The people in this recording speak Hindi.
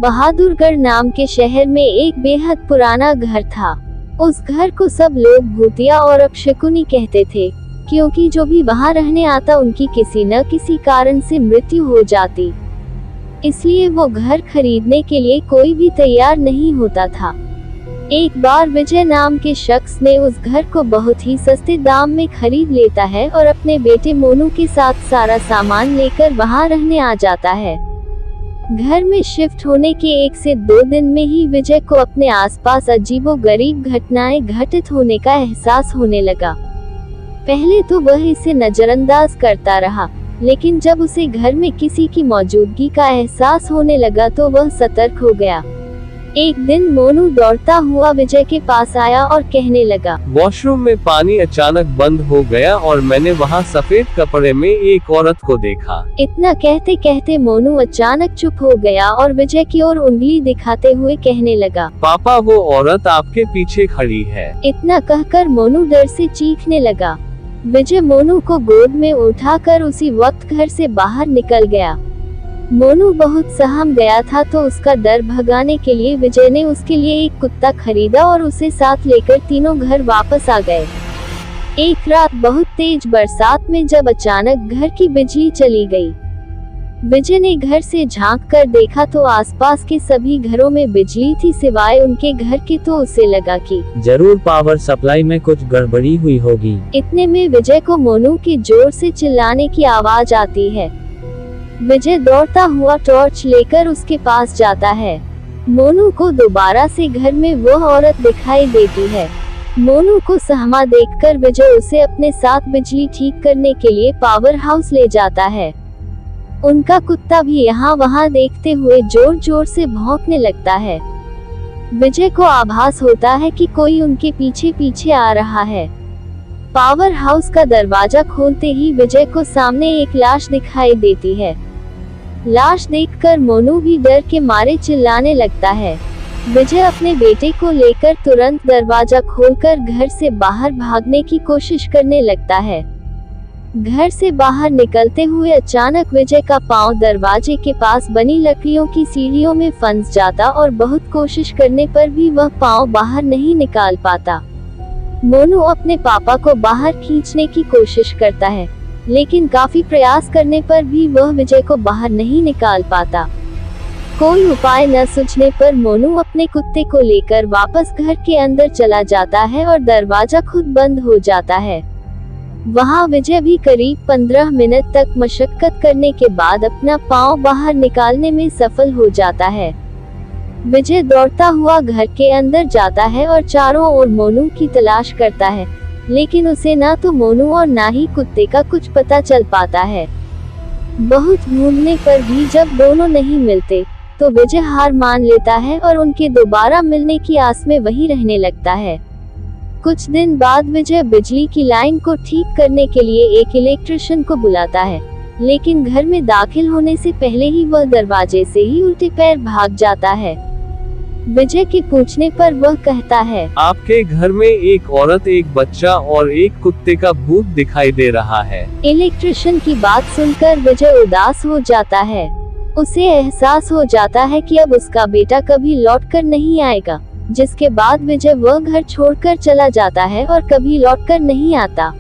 बहादुरगढ़ नाम के शहर में एक बेहद पुराना घर था। उस घर को सब लोग भूतिया और अपशकुनी कहते थे, क्योंकि जो भी वहां रहने आता उनकी किसी न किसी कारण से मृत्यु हो जाती। इसलिए वो घर खरीदने के लिए कोई भी तैयार नहीं होता था। एक बार विजय नाम के शख्स ने उस घर को बहुत ही सस्ते दाम में खरीद लेता है और अपने बेटे मोनू के साथ सारा सामान लेकर वहां रहने आ जाता है। घर में शिफ्ट होने के 1 से 2 दिन में ही विजय को अपने आसपास अजीबोगरीब घटनाएं घटित होने का एहसास होने लगा। पहले तो वह इसे नजरअंदाज करता रहा, लेकिन जब उसे घर में किसी की मौजूदगी का एहसास होने लगा तो वह सतर्क हो गया। एक दिन मोनू दौड़ता हुआ विजय के पास आया और कहने लगा, वॉशरूम में पानी अचानक बंद हो गया और मैंने वहाँ सफेद कपड़े में एक औरत को देखा। इतना कहते कहते मोनू अचानक चुप हो गया और विजय की ओर उंगली दिखाते हुए कहने लगा, पापा वो औरत आपके पीछे खड़ी है। इतना कहकर मोनू डर से चीखने लगा। विजय मोनू को गोद में उठाकर उसी वक्त घर से बाहर निकल गया। मोनू बहुत सहम गया था, तो उसका डर भगाने के लिए विजय ने उसके लिए एक कुत्ता खरीदा और उसे साथ लेकर तीनों घर वापस आ गए। एक रात बहुत तेज बरसात में जब अचानक घर की बिजली चली गई, विजय ने घर से झांक कर देखा तो आसपास के सभी घरों में बिजली थी सिवाय उनके घर के। तो उसे लगा कि जरूर पावर सप्लाई में कुछ गड़बड़ी हुई होगी। इतने में विजय को मोनू के जोर से चिल्लाने की आवाज आती है। विजय दौड़ता हुआ टॉर्च लेकर उसके पास जाता है। मोनू को दोबारा से घर में वह औरत दिखाई देती है। मोनू को सहमा देखकर विजय उसे अपने साथ बिजली ठीक करने के लिए पावर हाउस ले जाता है। उनका कुत्ता भी यहाँ वहाँ देखते हुए जोर जोर से भौंकने लगता है। विजय को आभास होता है कि कोई उनके पीछे पीछे आ रहा है। पावर हाउस का दरवाजा खोलते ही विजय को सामने एक लाश दिखाई देती है। लाश देखकर मोनू भी डर के मारे चिल्लाने लगता है। विजय अपने बेटे को लेकर तुरंत दरवाजा खोलकर घर से बाहर भागने की कोशिश करने लगता है। घर से बाहर निकलते हुए अचानक विजय का पांव दरवाजे के पास बनी लकड़ियों की सीढ़ियों में फंस जाता और बहुत कोशिश करने पर भी वह पांव बाहर नहीं निकाल पाता। मोनू अपने पापा को बाहर खींचने की कोशिश करता है, लेकिन काफी प्रयास करने पर भी वह विजय को बाहर नहीं निकाल पाता। कोई उपाय न सूझने पर मोनू अपने कुत्ते को लेकर वापस घर के अंदर चला जाता है और दरवाजा खुद बंद हो जाता है। वहां विजय भी करीब 15 मिनट तक मशक्कत करने के बाद अपना पांव बाहर निकालने में सफल हो जाता है। विजय दौड़ता हुआ घर के अंदर जाता है और चारों ओर मोनू की तलाश करता है, लेकिन उसे ना तो मोनू और ना ही कुत्ते का कुछ पता चल पाता है। बहुत ढूंढने पर भी जब दोनों नहीं मिलते तो विजय हार मान लेता है और उनके दोबारा मिलने की आस में वहीं रहने लगता है। कुछ दिन बाद विजय बिजली की लाइन को ठीक करने के लिए एक इलेक्ट्रिशियन को बुलाता है, लेकिन घर में दाखिल होने से पहले ही वह दरवाजे से ही उल्टे पैर भाग जाता है। विजय के पूछने पर वह कहता है, आपके घर में एक औरत, एक बच्चा और एक कुत्ते का भूत दिखाई दे रहा है। इलेक्ट्रिशियन की बात सुनकर विजय उदास हो जाता है। उसे एहसास हो जाता है कि अब उसका बेटा कभी लौटकर नहीं आएगा, जिसके बाद विजय वह घर छोड़कर चला जाता है और कभी लौटकर नहीं आता।